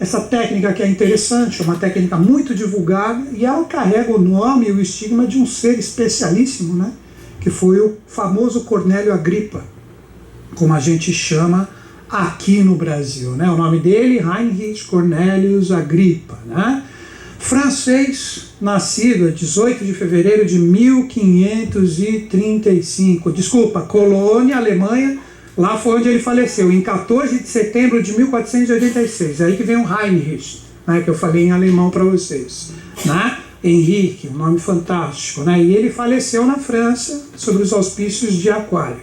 Essa técnica que é interessante, é uma técnica muito divulgada, e ela carrega o nome e o estigma de um ser especialíssimo, né? Que foi o famoso Cornélio Agripa, como a gente chama aqui no Brasil, né? O nome dele, Heinrich Cornelius Agrippa, né? Francês, nascido a 18 de fevereiro de 1535, colônia, Alemanha, lá foi onde ele faleceu, em 14 de setembro de 1486, aí que vem o Heinrich, né, que eu falei em alemão para vocês, né? Henrique, um nome fantástico, né? E ele faleceu na França, sob os auspícios de Aquário.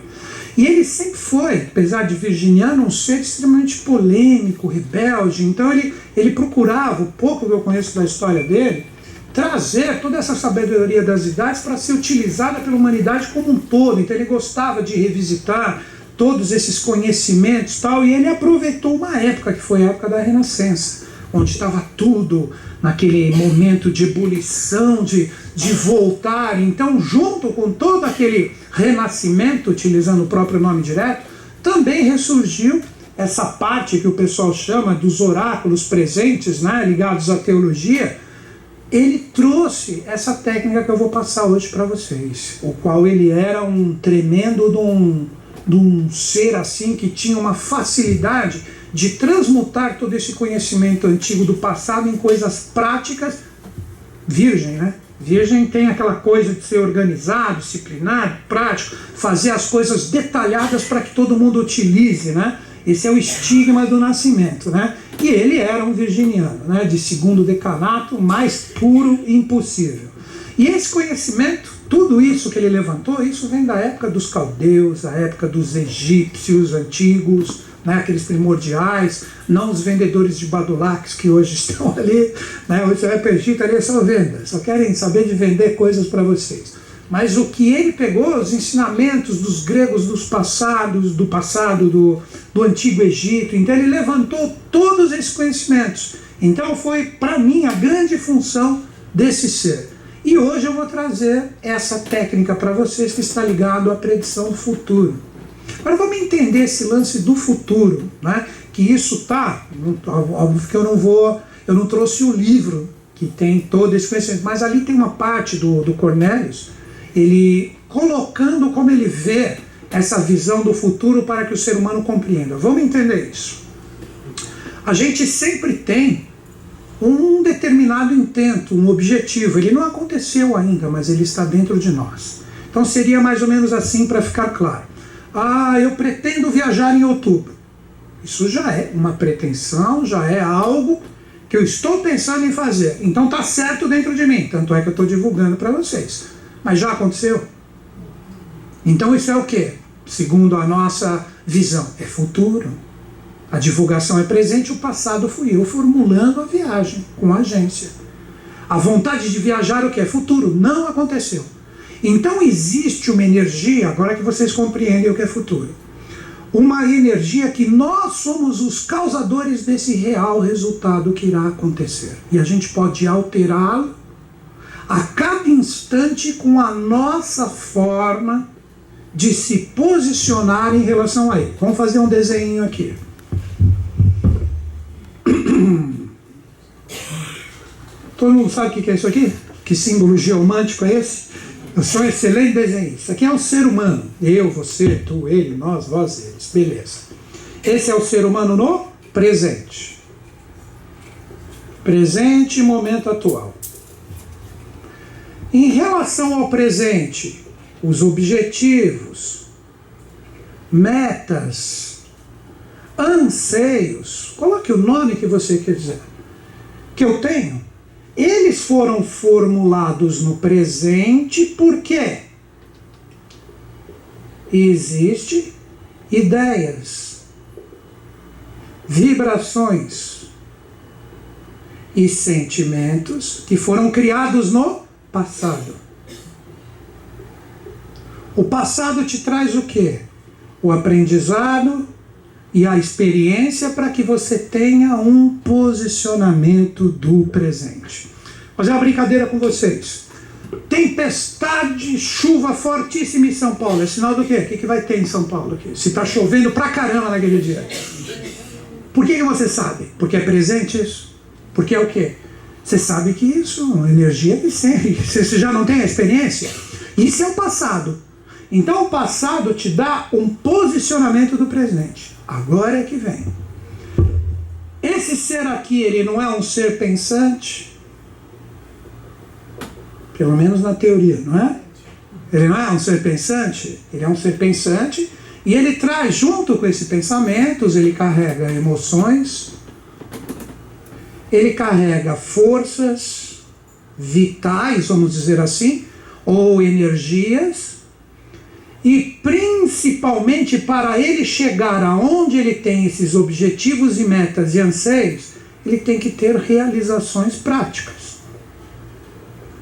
E ele sempre foi, apesar de virginiano, um ser extremamente polêmico, rebelde. Então ele procurava, o pouco que eu conheço da história dele, trazer toda essa sabedoria das idades para ser utilizada pela humanidade como um todo. Então ele gostava de revisitar todos esses conhecimentos e tal, e ele aproveitou uma época que foi a época da Renascença, onde estava tudo naquele momento de ebulição, de voltar. Então, junto com todo aquele renascimento, utilizando o próprio nome direto, também ressurgiu essa parte que o pessoal chama dos oráculos presentes, né, ligados à teologia. Ele trouxe essa técnica que eu vou passar hoje para vocês, o qual ele era um tremendo de um ser assim que tinha uma facilidade de transmutar todo esse conhecimento antigo do passado em coisas práticas. Virgem, né? Virgem tem aquela coisa de ser organizado, disciplinado, prático, fazer as coisas detalhadas para que todo mundo utilize, né? Esse é o estigma do nascimento, né? E ele era um virginiano, né? De segundo decanato, mais puro impossível. E esse conhecimento, tudo isso que ele levantou, isso vem da época dos caldeus, da época dos egípcios antigos, né, aqueles primordiais, não os vendedores de badulaques que hoje estão ali, né, hoje você vai para o Egito, ali é só venda, só querem saber de vender coisas para vocês. Mas o que ele pegou, os ensinamentos dos gregos do passado, do antigo Egito, então ele levantou todos esses conhecimentos. Então foi, para mim, a grande função desse ser. E hoje eu vou trazer essa técnica para vocês que está ligado à predição do futuro. Agora vamos entender esse lance do futuro, né? Que isso tá, óbvio que eu não trouxe o livro que tem todo esse conhecimento, mas ali tem uma parte do Cornelius, ele colocando como ele vê essa visão do futuro para que o ser humano compreenda. Vamos entender isso. A gente sempre tem um determinado intento, um objetivo. Ele não aconteceu ainda, mas ele está dentro de nós. Então seria mais ou menos assim para ficar claro. Eu pretendo viajar em outubro. Isso já é uma pretensão, já é algo que eu estou pensando em fazer. Então está certo dentro de mim, tanto é que eu estou divulgando para vocês. Mas já aconteceu? Então isso é o quê? Segundo a nossa visão, é futuro. A divulgação é presente, o passado fui eu formulando a viagem com a agência. A vontade de viajar, o que é futuro? Não aconteceu. Então existe uma energia, agora que vocês compreendem o que é futuro, uma energia que nós somos os causadores desse real resultado que irá acontecer. E a gente pode alterá-lo a cada instante com a nossa forma de se posicionar em relação a ele. Vamos fazer um desenho aqui. Todo mundo sabe o que é isso aqui? Que símbolo geomântico é esse? Eu sou um excelente desenhista. Isso aqui é um ser humano. Eu, você, tu, ele, nós, vós, eles. Beleza. Esse é o ser humano no presente. Presente e momento atual. Em relação ao presente, os objetivos, metas, anseios, coloque o nome que você quiser, que eu tenho, eles foram formulados no presente porque existem ideias, vibrações e sentimentos que foram criados no passado. O passado te traz o quê? O aprendizado e a experiência para que você tenha um posicionamento do presente. Vou fazer uma brincadeira com vocês. Tempestade, chuva fortíssima em São Paulo. É sinal do quê? O que vai ter em São Paulo aqui? Se está chovendo pra caramba naquele dia. Por que você sabe? Porque é presente isso? Porque é o quê? Você sabe que isso é uma energia que sempre. Você já não tem a experiência? Isso é o passado. Então o passado te dá um posicionamento do presente. Agora é que vem. Esse ser aqui, ele não é um ser pensante? Pelo menos na teoria, não é? Ele não é um ser pensante? Ele é um ser pensante e ele traz junto com esse pensamentos, ele carrega emoções, ele carrega forças vitais, vamos dizer assim, ou energias, e principalmente para ele chegar aonde ele tem esses objetivos e metas e anseios, ele tem que ter realizações práticas.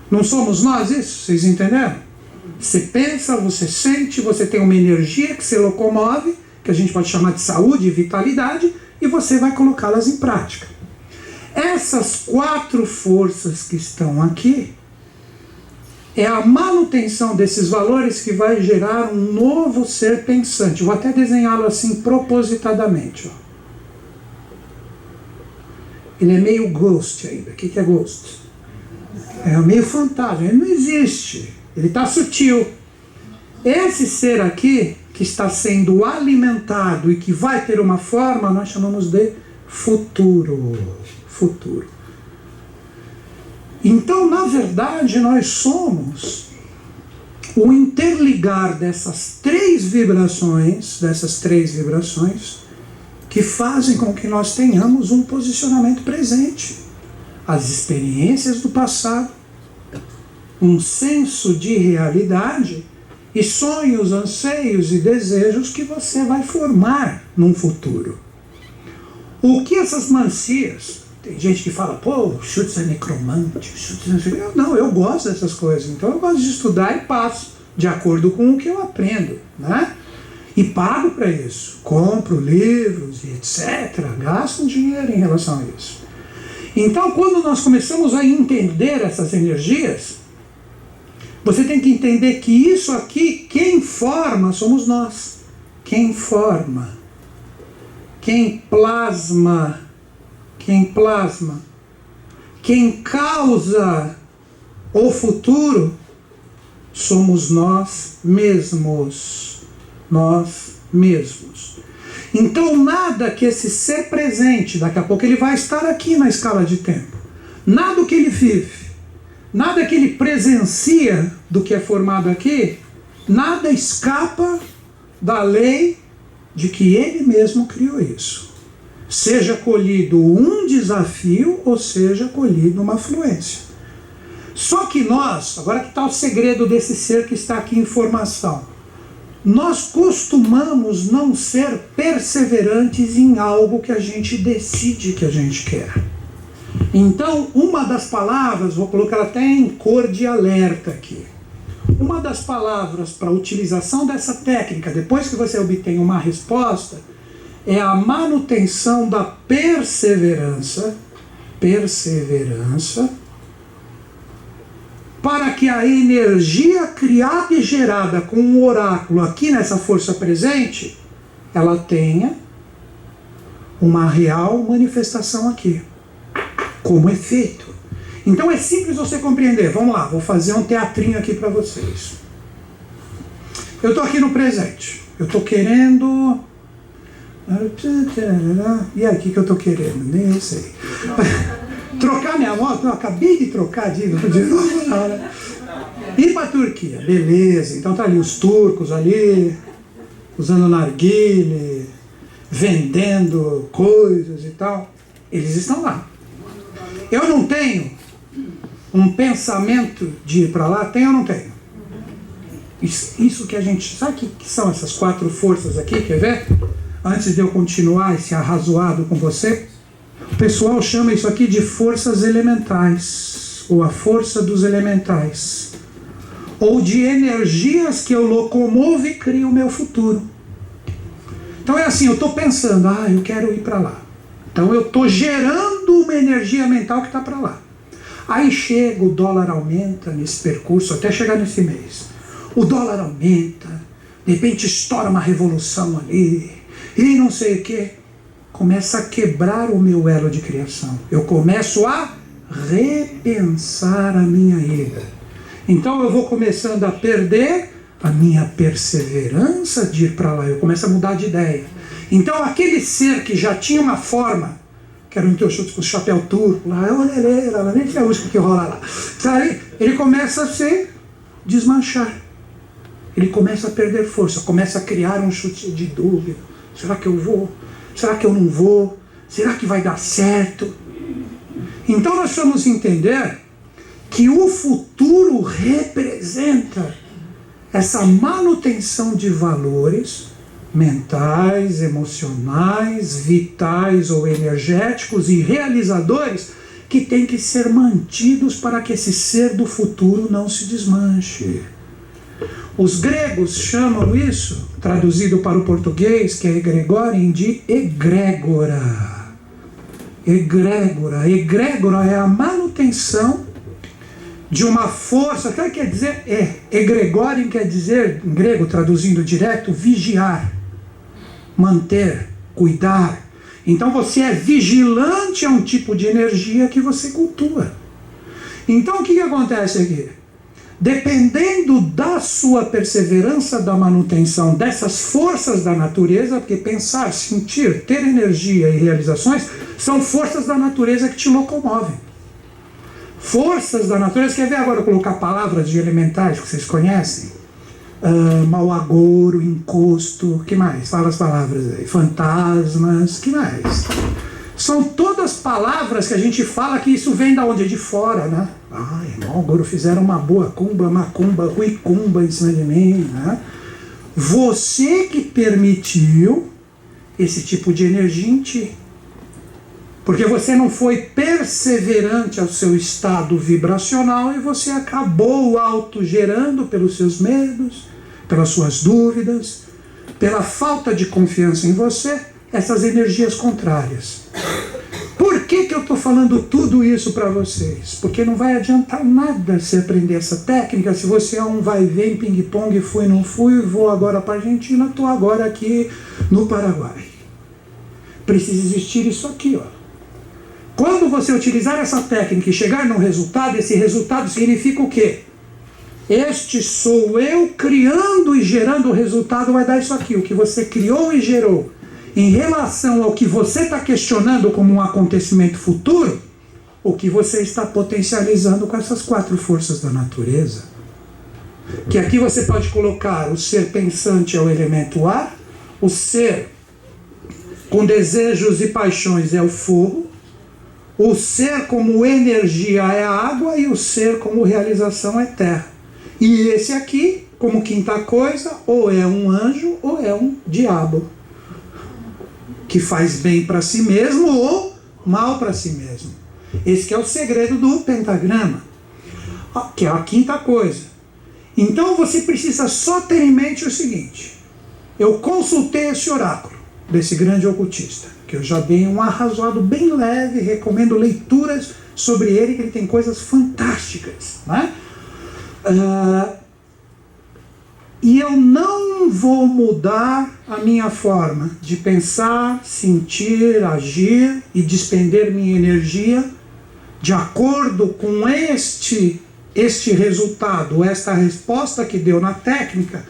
Não somos nós isso? Vocês entenderam? Você pensa, você sente, você tem uma energia que se locomove, que a gente pode chamar de saúde e vitalidade, e você vai colocá-las em prática. Essas 4 forças que estão aqui, é a manutenção desses valores que vai gerar um novo ser pensante. Vou até desenhá-lo assim propositadamente. Ó. Ele é meio ghost ainda. O que é ghost? É meio fantasma. Ele não existe. Ele está sutil. Esse ser aqui, que está sendo alimentado e que vai ter uma forma, nós chamamos de futuro. Futuro. Então, na verdade, nós somos o interligar dessas 3 vibrações, que fazem com que nós tenhamos um posicionamento presente. As experiências do passado, um senso de realidade e sonhos, anseios e desejos que você vai formar num futuro. O que essas mancias... Tem gente que fala, pô, o Schutz é necromante, Não, eu gosto dessas coisas, então eu gosto de estudar e passo, de acordo com o que eu aprendo, né? E pago para isso, compro livros e etc, gasto dinheiro em relação a isso. Então, quando nós começamos a entender essas energias, você tem que entender que isso aqui, quem forma somos nós. Quem forma, quem plasma, quem causa o futuro somos nós mesmos. Nós mesmos. Então nada que esse ser presente, daqui a pouco ele vai estar aqui na escala de tempo. Nada que ele vive, nada que ele presencia do que é formado aqui, nada escapa da lei de que ele mesmo criou isso. Seja colhido um desafio ou seja colhido uma fluência. Só que nós, agora que está o segredo desse ser que está aqui em formação, nós costumamos não ser perseverantes em algo que a gente decide que a gente quer. Então, uma das palavras, vou colocar até em cor de alerta aqui, uma das palavras para a utilização dessa técnica, depois que você obtém uma resposta, é a manutenção da perseverança, para que a energia criada e gerada com o oráculo aqui nessa força presente, ela tenha uma real manifestação aqui, como efeito. Então é simples você compreender. Vamos lá, vou fazer um teatrinho aqui para vocês. Eu estou aqui no presente, eu estou querendo... E aí, o que eu estou querendo? Nem sei. Trocar minha moto? Eu acabei de trocar de novo na hora. Ir para a Turquia, beleza. Então tá ali os turcos ali, usando narguile, vendendo coisas e tal. Eles estão lá. Eu não tenho um pensamento de ir para lá? Tenho ou não tenho? Isso que a gente... Sabe o que são essas 4 forças aqui? Quer ver? Antes de eu continuar esse arrazoado com você, o pessoal chama isso aqui de forças elementais, ou a força dos elementais, ou de energias que eu locomovo e crio o meu futuro. Então é assim, eu estou pensando, eu quero ir para lá. Então eu estou gerando uma energia mental que está para lá. Aí chega, o dólar aumenta nesse percurso, até chegar nesse mês. O dólar aumenta, de repente estoura uma revolução ali, e não sei o que. começa a quebrar o meu elo de criação. Eu começo a repensar a minha ida. Então eu vou começando a perder a minha perseverança de ir para lá. Eu começo a mudar de ideia. Então aquele ser que já tinha uma forma, que era um teu chute com o chapéu turco, lá nem tinha música que rola lá. Sabe? Ele começa a se desmanchar. Ele começa a perder força, começa a criar um chute de dúvida. Será que eu vou? Será que eu não vou? Será que vai dar certo? Então nós vamos entender que o futuro representa essa manutenção de valores mentais, emocionais, vitais ou energéticos e realizadores que têm que ser mantidos para que esse ser do futuro não se desmanche. Os gregos chamam isso, traduzido para o português, que é egregorem, de egrégora. Egrégora. Egrégora é a manutenção de uma força. O que quer dizer? Egregorem quer dizer, em grego, traduzindo direto, vigiar, manter, cuidar. Então você é vigilante a um tipo de energia que você cultua. Então o que acontece aqui? Dependendo da sua perseverança da manutenção dessas forças da natureza, porque pensar, sentir, ter energia e realizações são forças da natureza que te locomovem. Forças da natureza, quer ver agora eu colocar palavras de elementais que vocês conhecem? Mau agouro, encosto, que mais? Fala as palavras aí. Fantasmas, que mais? São todas palavras que a gente fala que isso vem da onde? De fora, né? Mau agouro, fizeram uma boa cumba, macumba, ruicumba em cima de mim, né? Você que permitiu esse tipo de energia em ti. Porque você não foi perseverante ao seu estado vibracional e você acabou autogerando pelos seus medos, pelas suas dúvidas, pela falta de confiança em você, essas energias contrárias. Por que eu estou falando tudo isso para vocês? Porque não vai adiantar nada você aprender essa técnica se você é um vai e vem, ping-pong, fui, não fui, vou agora para a Argentina, estou agora aqui no Paraguai. Precisa existir isso aqui, ó. Quando você utilizar essa técnica e chegar num resultado, esse resultado significa o quê? Este sou eu criando e gerando o resultado, vai dar isso aqui, o que você criou e gerou. Em relação ao que você está questionando como um acontecimento futuro, o que você está potencializando com essas 4 forças da natureza. Que aqui você pode colocar o ser pensante é o elemento ar, o ser com desejos e paixões é o fogo, o ser como energia é a água e o ser como realização é terra. E esse aqui, como quinta coisa, ou é um anjo ou é um diabo. Que faz bem para si mesmo ou mal para si mesmo. Esse que é o segredo do pentagrama. Que é a quinta coisa. Então você precisa só ter em mente o seguinte. Eu consultei esse oráculo desse grande ocultista, que eu já dei um arrazoado bem leve, recomendo leituras sobre ele, que ele tem coisas fantásticas, né? E eu não vou mudar a minha forma de pensar, sentir, agir e despender minha energia de acordo com este resultado, esta resposta que deu na técnica.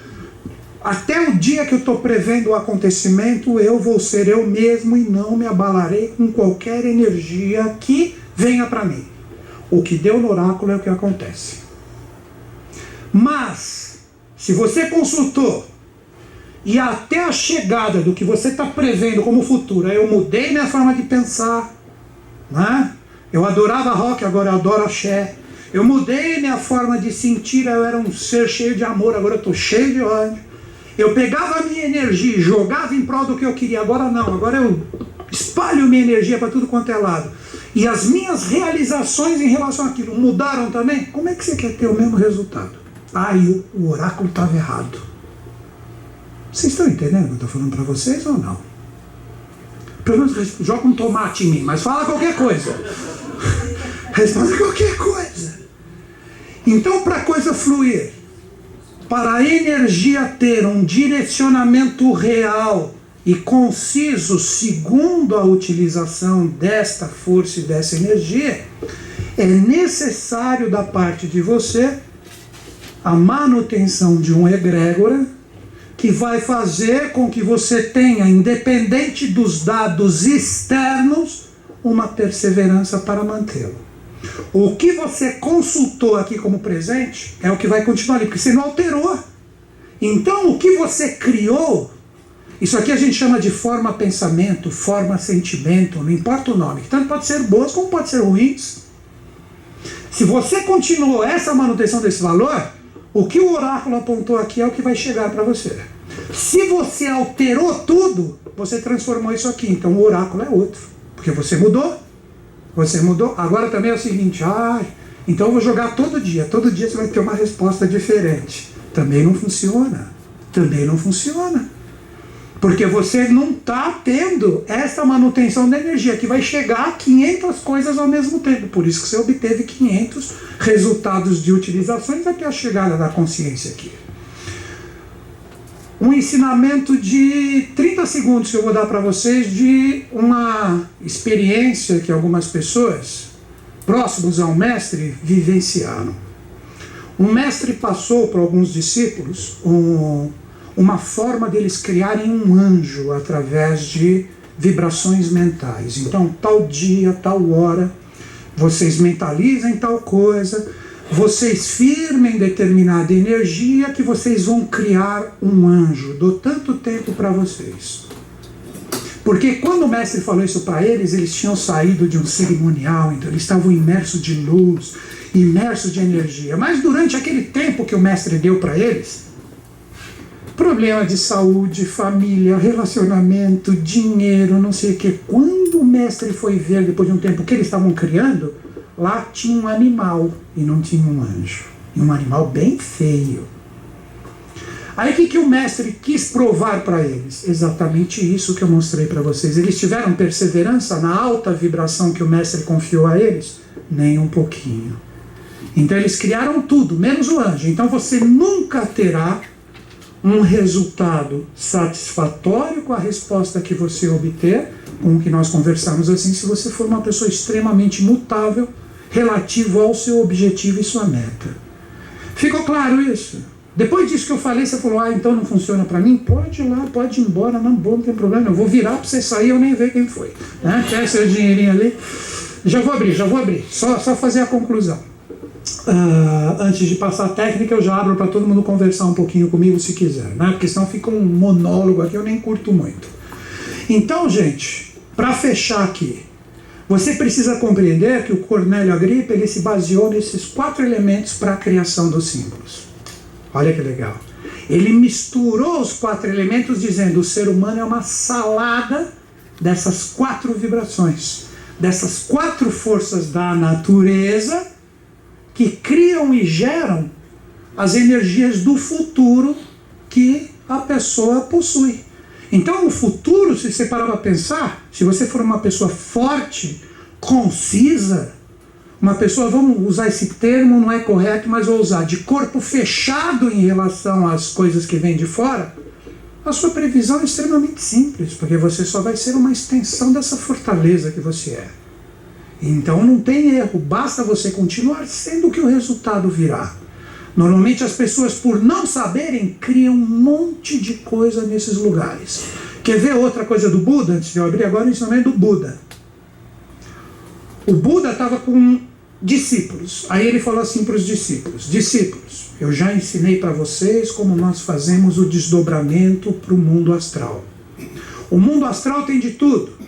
Até o dia que eu estou prevendo o acontecimento, eu vou ser eu mesmo e não me abalarei com qualquer energia que venha para mim. O que deu no oráculo é o que acontece. Mas, se você consultou e até a chegada do que você está prevendo como futuro, eu mudei minha forma de pensar, né? Eu adorava rock, agora eu adoro axé. Eu mudei minha forma de sentir, eu era um ser cheio de amor, agora eu estou cheio de ódio. Eu pegava a minha energia e jogava em prol do que eu queria, agora não, agora eu espalho minha energia para tudo quanto é lado. E as minhas realizações em relação àquilo mudaram também? Como é que você quer ter o mesmo resultado? E o oráculo estava errado. Vocês estão entendendo o que eu estou falando para vocês ou não? Pelo menos joga um tomate em mim, mas fala qualquer coisa. Responda qualquer coisa. Então, para a coisa fluir, para a energia ter um direcionamento real e conciso segundo a utilização desta força e dessa energia, é necessário da parte de você a manutenção de um egrégora que vai fazer com que você tenha, independente dos dados externos, uma perseverança para mantê-lo. O que você consultou aqui como presente é o que vai continuar ali, porque você não alterou. Então, o que você criou, isso aqui a gente chama de forma pensamento, forma sentimento, não importa o nome, tanto pode ser boas como pode ser ruins. Se você continuou essa manutenção desse valor, o que o oráculo apontou aqui é o que vai chegar para você. Se você alterou tudo, você transformou isso aqui, então o oráculo é outro, porque você mudou. Você mudou. Agora também é o seguinte, então eu vou jogar todo dia você vai ter uma resposta diferente. Também não funciona. Também não funciona. Porque você não está tendo essa manutenção da energia, que vai chegar a 500 coisas ao mesmo tempo. Por isso que você obteve 500 resultados de utilizações até a chegada da consciência aqui. Um ensinamento de 30 segundos que eu vou dar para vocês de uma experiência que algumas pessoas próximos ao mestre vivenciaram. O mestre passou para alguns discípulos uma forma deles criarem um anjo através de vibrações mentais. Então, tal dia, tal hora, vocês mentalizem tal coisa, vocês firmem determinada energia que vocês vão criar um anjo. Dou tanto tempo para vocês. Porque quando o mestre falou isso para eles, eles tinham saído de um cerimonial, então eles estavam imersos de luz, imersos de energia. Mas durante aquele tempo que o mestre deu para eles, problema de saúde, família, relacionamento, dinheiro, não sei o que. Quando o mestre foi ver, depois de um tempo que eles estavam criando, lá tinha um animal e não tinha um anjo. E um animal bem feio. Aí o que o mestre quis provar para eles? Exatamente isso que eu mostrei para vocês. Eles tiveram perseverança na alta vibração que o mestre confiou a eles? Nem um pouquinho. Então eles criaram tudo, menos o anjo. Então você nunca terá um resultado satisfatório com a resposta que você obter, com o que nós conversamos assim, se você for uma pessoa extremamente mutável relativo ao seu objetivo e sua meta. Ficou claro isso? Depois disso que eu falei, você falou, então não funciona para mim? Pode ir lá, pode ir embora, não tem problema, eu vou virar para você sair, eu nem ver quem foi. Né? Quer seu dinheirinho ali? Já vou abrir, só fazer a conclusão. Antes de passar a técnica, eu já abro para todo mundo conversar um pouquinho comigo se quiser, né? Porque senão fica um monólogo aqui, eu nem curto muito. Então, gente, para fechar aqui, você precisa compreender que o Cornélio Agrippa ele se baseou nesses 4 elementos para a criação dos símbolos. Olha que legal. Ele misturou os 4 elementos dizendo o ser humano é uma salada dessas 4 vibrações, dessas 4 forças da natureza que criam e geram as energias do futuro que a pessoa possui. Então, o futuro, se você parar para pensar, se você for uma pessoa forte, concisa, uma pessoa, vamos usar esse termo, não é correto, mas vou usar, de corpo fechado em relação às coisas que vêm de fora, a sua previsão é extremamente simples, porque você só vai ser uma extensão dessa fortaleza que você é. Então não tem erro, basta você continuar sendo que o resultado virá. Normalmente as pessoas, por não saberem, criam um monte de coisa nesses lugares. Quer ver outra coisa do Buda? Antes de eu abrir agora o ensinamento do Buda. O Buda estava com discípulos. Aí ele falou assim para os discípulos: discípulos, eu já ensinei para vocês como nós fazemos o desdobramento para o mundo astral. O mundo astral tem de tudo.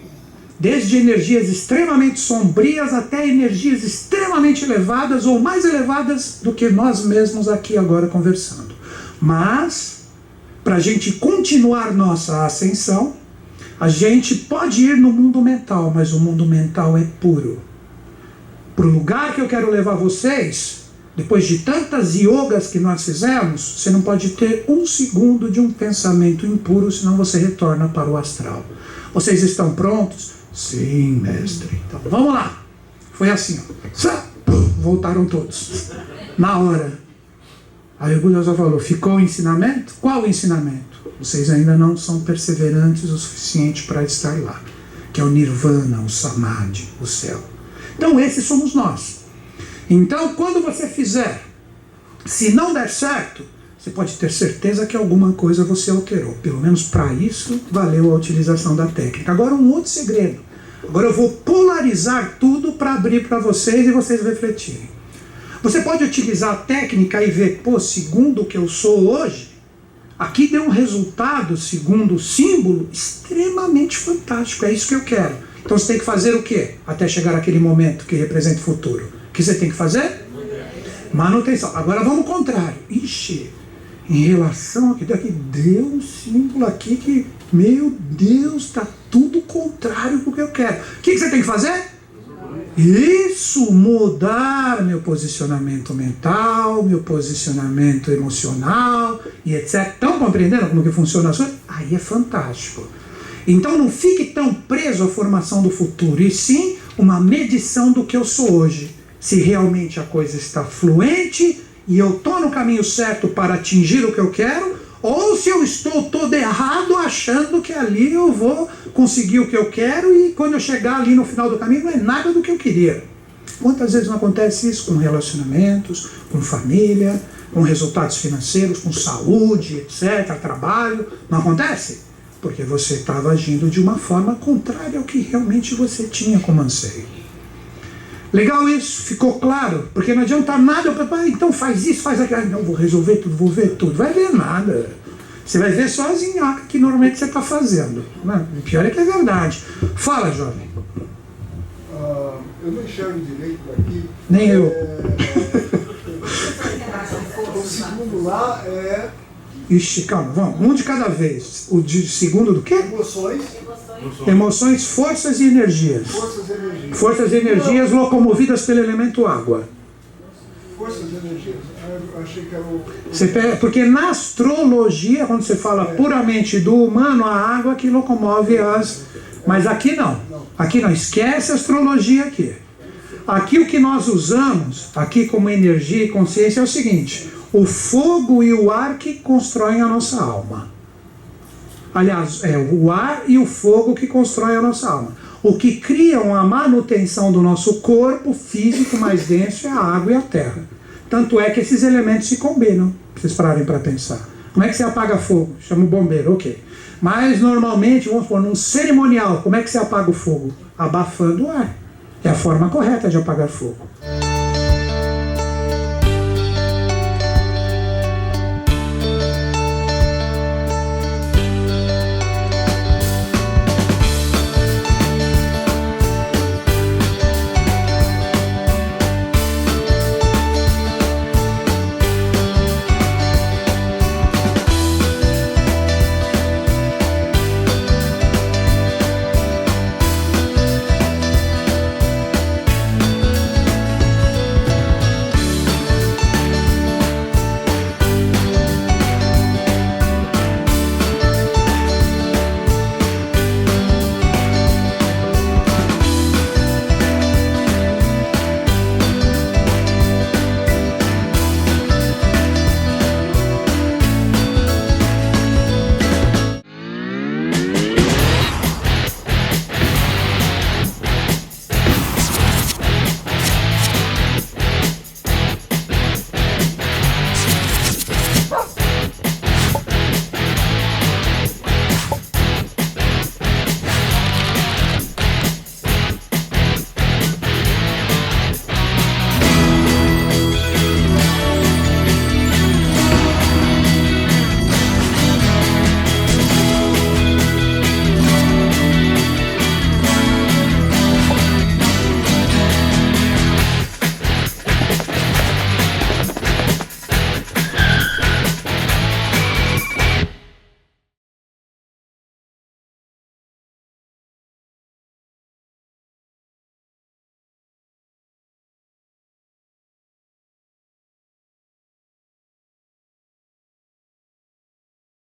Desde energias extremamente sombrias até energias extremamente elevadas ou mais elevadas do que nós mesmos aqui agora conversando. Mas, para a gente continuar nossa ascensão, a gente pode ir no mundo mental, mas o mundo mental é puro. Para o lugar que eu quero levar vocês, depois de tantas yogas que nós fizemos, você não pode ter um segundo de um pensamento impuro, senão você retorna para o astral. Vocês estão prontos? Sim, mestre. Então, vamos lá. Foi assim, ó. Voltaram todos. Na hora. Aí o Buda só falou, ficou o ensinamento? Qual o ensinamento? Vocês ainda não são perseverantes o suficiente para estar lá, que é o Nirvana, o Samadhi, o céu. Então esses somos nós. Então quando você fizer, se não der certo, você pode ter certeza que alguma coisa você alterou. Pelo menos para isso valeu a utilização da técnica. Agora um outro segredo. Agora eu vou polarizar tudo para abrir para vocês e vocês refletirem. Você pode utilizar a técnica e ver, pô, segundo o que eu sou hoje, aqui deu um resultado, segundo o símbolo, extremamente fantástico. É isso que eu quero. Então você tem que fazer o quê? Até chegar aquele momento que representa o futuro. O que você tem que fazer? Manutenção. Agora vamos ao contrário. Ixi, em relação ao que deu um símbolo aqui que, meu Deus, está tudo contrário do que eu quero. O que você tem que fazer? Isso, mudar meu posicionamento mental, meu posicionamento emocional e etc. Estão compreendendo como que funciona a sua? Aí é fantástico. Então não fique tão preso à formação do futuro, e sim uma medição do que eu sou hoje. Se realmente a coisa está fluente e eu estou no caminho certo para atingir o que eu quero, ou se eu estou todo errado achando que ali eu vou conseguir o que eu quero e quando eu chegar ali no final do caminho não é nada do que eu queria. Quantas vezes não acontece isso com relacionamentos, com família, com resultados financeiros, com saúde, etc., trabalho? Não acontece? Porque você estava agindo de uma forma contrária ao que realmente você tinha como anseio. Legal isso? Ficou claro? Porque não adianta nada, então faz isso, faz aquilo. Não, vou resolver tudo, vou ver tudo. Vai ver nada. Você vai ver só as inhacas que normalmente você está fazendo. O pior é que é verdade. Fala, jovem. Eu não enxergo direito daqui. Nem eu. O segundo lá é... Ixi, calma, vamos. Um de cada vez. O de segundo do quê? Emoções. Emoções, forças e energias. Forças e energias. Forças e energias locomovidas pelo elemento água. Forças e energias. Eu achei que era o... Você pega, porque na astrologia, quando você fala puramente do humano, a água que locomove as... Mas aqui não. Aqui não. Esquece a astrologia aqui. Aqui o que nós usamos, aqui como energia e consciência, é o seguinte: o fogo e o ar que constroem a nossa alma. Aliás, é o ar e o fogo que constroem a nossa alma. O que criam a manutenção do nosso corpo físico mais denso é a água e a terra. Tanto é que esses elementos se combinam, pra vocês pararem para pensar. Como é que você apaga fogo? Chama o bombeiro, ok. Mas normalmente, vamos supor, num cerimonial, como é que você apaga o fogo? Abafando o ar. É a forma correta de apagar fogo.